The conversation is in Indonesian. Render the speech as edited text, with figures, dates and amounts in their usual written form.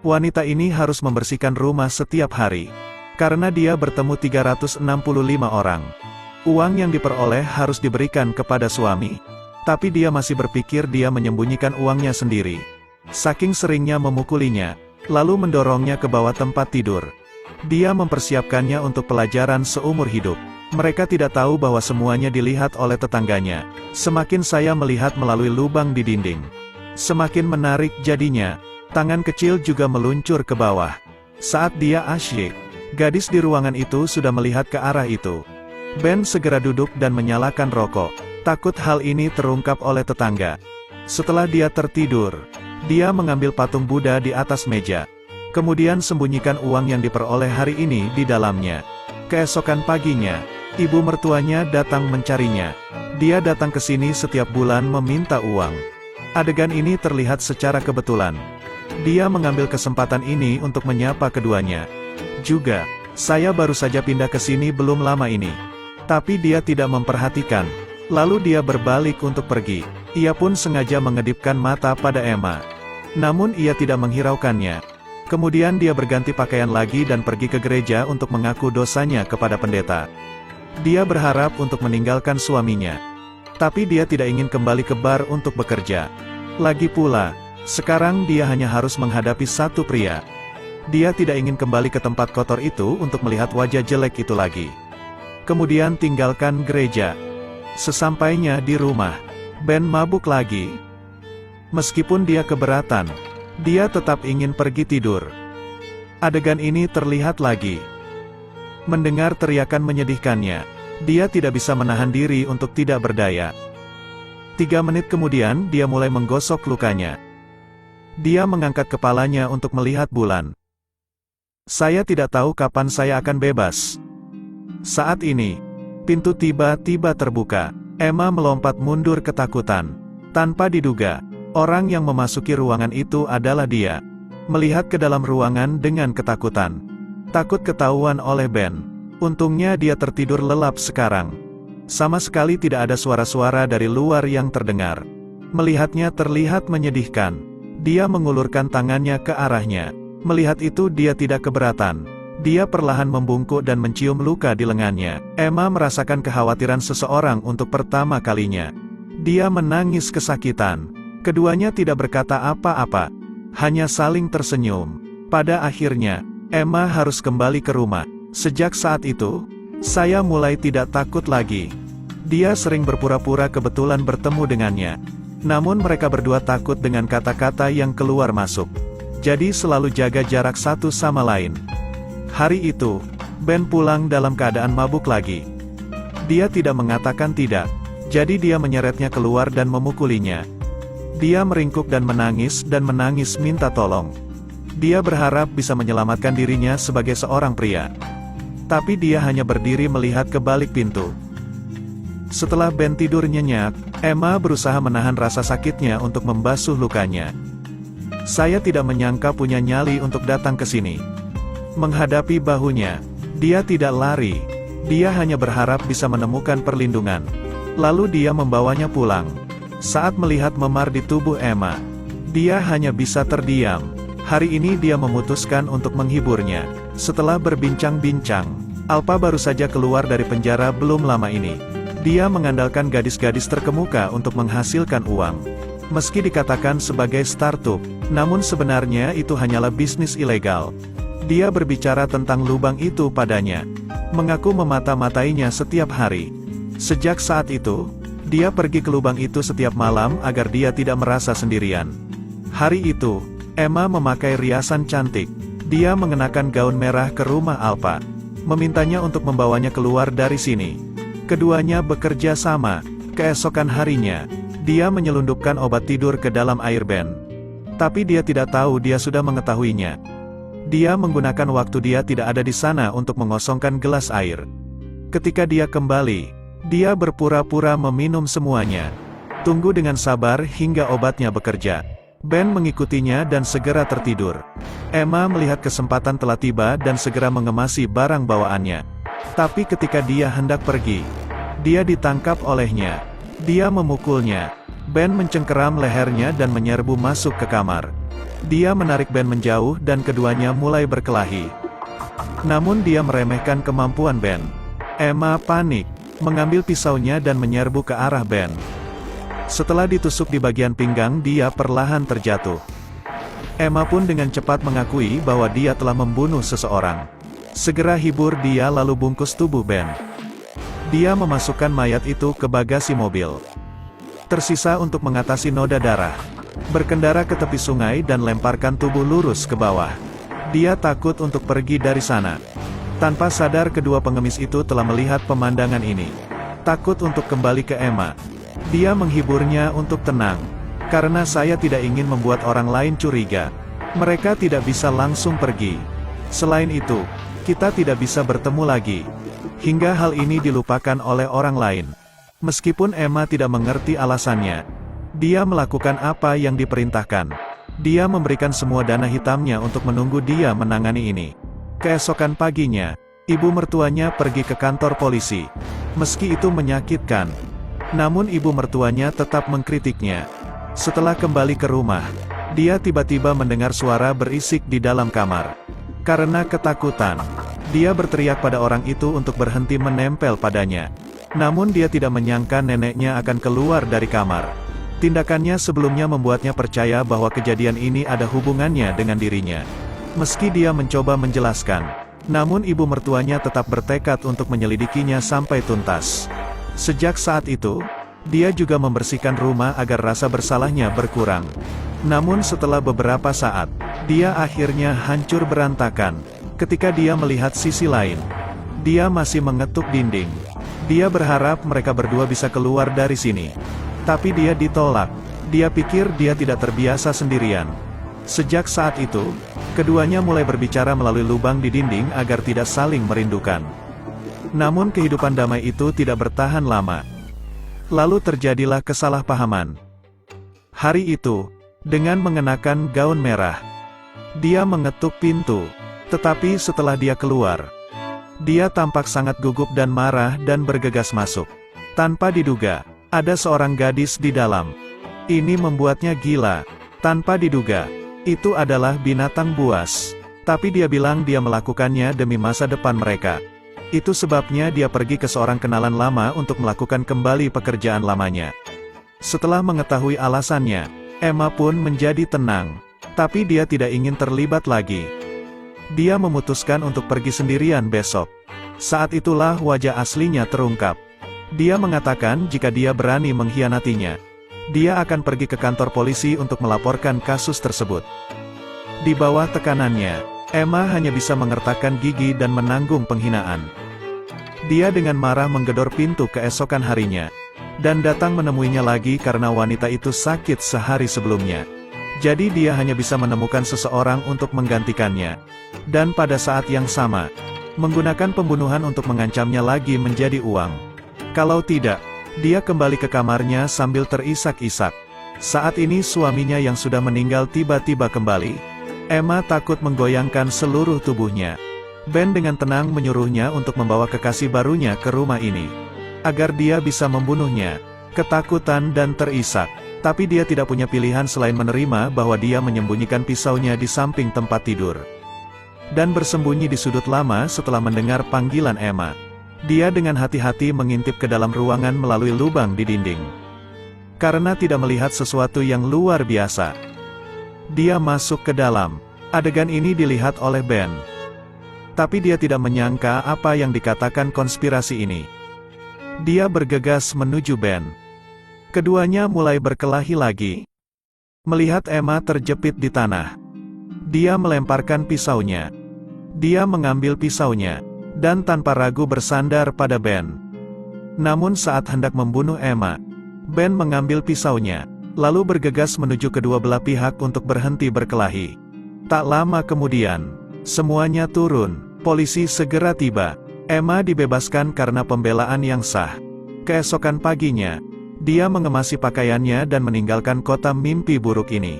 Wanita ini harus membersihkan rumah setiap hari. Karena dia bertemu 365 orang. Uang yang diperoleh harus diberikan kepada suami. Tapi dia masih berpikir dia menyembunyikan uangnya sendiri. Saking seringnya memukulinya, lalu mendorongnya ke bawah tempat tidur. Dia mempersiapkannya untuk pelajaran seumur hidup. Mereka tidak tahu bahwa semuanya dilihat oleh tetangganya. Semakin saya melihat melalui lubang di dinding, semakin menarik jadinya. Tangan kecil juga meluncur ke bawah. Saat dia asyik, gadis di ruangan itu sudah melihat ke arah itu. Ben segera duduk dan menyalakan rokok. Takut hal ini terungkap oleh tetangga. Setelah dia tertidur, dia mengambil patung Buddha di atas meja. Kemudian sembunyikan uang yang diperoleh hari ini di dalamnya. Keesokan paginya, ibu mertuanya datang mencarinya. Dia datang ke sini setiap bulan meminta uang. Adegan ini terlihat secara kebetulan. Dia mengambil kesempatan ini untuk menyapa keduanya. Juga, saya baru saja pindah ke sini belum lama ini. Tapi dia tidak memperhatikan. Lalu dia berbalik untuk pergi. Ia pun sengaja mengedipkan mata pada Emma. Namun ia tidak menghiraukannya. Kemudian dia berganti pakaian lagi dan pergi ke gereja untuk mengaku dosanya kepada pendeta. Dia berharap untuk meninggalkan suaminya. Tapi dia tidak ingin kembali ke bar untuk bekerja. Lagi pula, sekarang dia hanya harus menghadapi satu pria. Dia tidak ingin kembali ke tempat kotor itu untuk melihat wajah jelek itu lagi. Kemudian tinggalkan gereja. Sesampainya di rumah, Ben mabuk lagi. Meskipun dia keberatan, dia tetap ingin pergi tidur. Adegan ini terlihat lagi. Mendengar teriakan menyedihkannya, dia tidak bisa menahan diri untuk tidak berdaya. 3 menit kemudian dia mulai menggosok lukanya. Dia mengangkat kepalanya untuk melihat bulan. Saya tidak tahu kapan saya akan bebas. Saat ini, pintu tiba-tiba terbuka. Emma melompat mundur ketakutan. Tanpa diduga, orang yang memasuki ruangan itu adalah dia. Melihat ke dalam ruangan dengan ketakutan. Takut ketahuan oleh Ben. Untungnya dia tertidur lelap sekarang. Sama sekali tidak ada suara-suara dari luar yang terdengar. Melihatnya terlihat menyedihkan. Dia mengulurkan tangannya ke arahnya. Melihat itu dia tidak keberatan. Dia perlahan membungkuk dan mencium luka di lengannya. Emma merasakan kekhawatiran seseorang untuk pertama kalinya. Dia menangis kesakitan. Keduanya tidak berkata apa-apa. Hanya saling tersenyum. Pada akhirnya, Emma harus kembali ke rumah. Sejak saat itu, saya mulai tidak takut lagi. Dia sering berpura-pura kebetulan bertemu dengannya. Namun mereka berdua takut dengan kata-kata yang keluar masuk. Jadi selalu jaga jarak satu sama lain. Hari itu, Ben pulang dalam keadaan mabuk lagi. Dia tidak mengatakan tidak. Jadi dia menyeretnya keluar dan memukulinya. Dia meringkuk dan menangis minta tolong. Dia berharap bisa menyelamatkan dirinya sebagai seorang pria. Tapi dia hanya berdiri melihat ke balik pintu. Setelah Ben tidur nyenyak, Emma berusaha menahan rasa sakitnya untuk membasuh lukanya. Saya tidak menyangka punya nyali untuk datang ke sini. Menghadapi bahunya, dia tidak lari. Dia hanya berharap bisa menemukan perlindungan. Lalu dia membawanya pulang. Saat melihat memar di tubuh Emma, dia hanya bisa terdiam. Hari ini dia memutuskan untuk menghiburnya. Setelah berbincang-bincang, Alpa baru saja keluar dari penjara belum lama ini. Dia mengandalkan gadis-gadis terkemuka untuk menghasilkan uang. Meski dikatakan sebagai startup, namun sebenarnya itu hanyalah bisnis ilegal. Dia berbicara tentang lubang itu padanya. Mengaku memata-matainya setiap hari. Sejak saat itu, dia pergi ke lubang itu setiap malam agar dia tidak merasa sendirian. Hari itu, Emma memakai riasan cantik. Dia mengenakan gaun merah ke rumah Alpa. Memintanya untuk membawanya keluar dari sini. Keduanya bekerja sama. Keesokan harinya, dia menyelundupkan obat tidur ke dalam air Ben. Tapi dia tidak tahu dia sudah mengetahuinya. Dia menggunakan waktu dia tidak ada di sana untuk mengosongkan gelas air. Ketika dia kembali, dia berpura-pura meminum semuanya. Tunggu dengan sabar hingga obatnya bekerja. Ben mengikutinya dan segera tertidur. Emma melihat kesempatan telah tiba dan segera mengemasi barang bawaannya. Tapi ketika dia hendak pergi, dia ditangkap olehnya. Dia memukulnya. Ben mencengkeram lehernya dan menyerbu masuk ke kamar. Dia menarik Ben menjauh dan keduanya mulai berkelahi. Namun dia meremehkan kemampuan Ben. Emma panik, mengambil pisaunya dan menyerbu ke arah Ben. Setelah ditusuk di bagian pinggang, dia perlahan terjatuh. Emma pun dengan cepat mengakui bahwa dia telah membunuh seseorang. Segera hibur dia lalu bungkus tubuh Ben. Dia memasukkan mayat itu ke bagasi mobil. Tersisa untuk mengatasi noda darah. Berkendara ke tepi sungai dan lemparkan tubuh lurus ke bawah. Dia takut untuk pergi dari sana. Tanpa sadar kedua pengemis itu telah melihat pemandangan ini. Takut untuk kembali ke Emma. Dia menghiburnya untuk tenang. Karena saya tidak ingin membuat orang lain curiga. Mereka tidak bisa langsung pergi. Selain itu, kita tidak bisa bertemu lagi. Hingga hal ini dilupakan oleh orang lain. Meskipun Emma tidak mengerti alasannya, dia melakukan apa yang diperintahkan. Dia memberikan semua dana hitamnya untuk menunggu dia menangani ini. Keesokan paginya, ibu mertuanya pergi ke kantor polisi. Meski itu menyakitkan, namun ibu mertuanya tetap mengkritiknya. Setelah kembali ke rumah, dia tiba-tiba mendengar suara berisik di dalam kamar. Karena ketakutan, dia berteriak pada orang itu untuk berhenti menempel padanya. Namun dia tidak menyangka neneknya akan keluar dari kamar. Tindakannya sebelumnya membuatnya percaya bahwa kejadian ini ada hubungannya dengan dirinya. Meski dia mencoba menjelaskan, namun ibu mertuanya tetap bertekad untuk menyelidikinya sampai tuntas. Sejak saat itu, dia juga membersihkan rumah agar rasa bersalahnya berkurang. Namun setelah beberapa saat, dia akhirnya hancur berantakan. Ketika dia melihat sisi lain, dia masih mengetuk dinding. Dia berharap mereka berdua bisa keluar dari sini. Tapi dia ditolak. Dia pikir dia tidak terbiasa sendirian. Sejak saat itu, keduanya mulai berbicara melalui lubang di dinding agar tidak saling merindukan. Namun kehidupan damai itu tidak bertahan lama. Lalu terjadilah kesalahpahaman. Hari itu, dengan mengenakan gaun merah, dia mengetuk pintu. Tetapi setelah dia keluar, dia tampak sangat gugup dan marah dan bergegas masuk. Tanpa diduga, ada seorang gadis di dalam. Ini membuatnya gila. Tanpa diduga, itu adalah binatang buas. Tapi dia bilang dia melakukannya demi masa depan mereka. Itu sebabnya dia pergi ke seorang kenalan lama untuk melakukan kembali pekerjaan lamanya. Setelah mengetahui alasannya, Emma pun menjadi tenang. Tapi dia tidak ingin terlibat lagi. Dia memutuskan untuk pergi sendirian besok. Saat itulah wajah aslinya terungkap. Dia mengatakan jika dia berani mengkhianatinya, dia akan pergi ke kantor polisi untuk melaporkan kasus tersebut. Di bawah tekanannya, Emma hanya bisa mengertakkan gigi dan menanggung penghinaan. Dia dengan marah menggedor pintu keesokan harinya, dan datang menemuinya lagi karena wanita itu sakit sehari sebelumnya. Jadi dia hanya bisa menemukan seseorang untuk menggantikannya. Dan pada saat yang sama, menggunakan pembunuhan untuk mengancamnya lagi menjadi uang. Kalau tidak, dia kembali ke kamarnya sambil terisak-isak. Saat ini suaminya yang sudah meninggal tiba-tiba kembali. Emma takut menggoyangkan seluruh tubuhnya. Ben dengan tenang menyuruhnya untuk membawa kekasih barunya ke rumah ini, agar dia bisa membunuhnya. Ketakutan dan terisak. Tapi dia tidak punya pilihan selain menerima bahwa dia menyembunyikan pisaunya di samping tempat tidur. Dan bersembunyi di sudut lama setelah mendengar panggilan Emma. Dia dengan hati-hati mengintip ke dalam ruangan melalui lubang di dinding. Karena tidak melihat sesuatu yang luar biasa, dia masuk ke dalam. Adegan ini dilihat oleh Ben. Tapi dia tidak menyangka apa yang dikatakan konspirasi ini. Dia bergegas menuju Ben. Keduanya mulai berkelahi lagi. Melihat Emma terjepit di tanah, dia melemparkan pisaunya. Dia mengambil pisaunya, dan tanpa ragu bersandar pada Ben. Namun saat hendak membunuh Emma, Ben mengambil pisaunya, lalu bergegas menuju kedua belah pihak untuk berhenti berkelahi. Tak lama kemudian, semuanya turun. Polisi segera tiba. Emma dibebaskan karena pembelaan yang sah. Keesokan paginya, dia mengemasi pakaiannya dan meninggalkan kota mimpi buruk ini.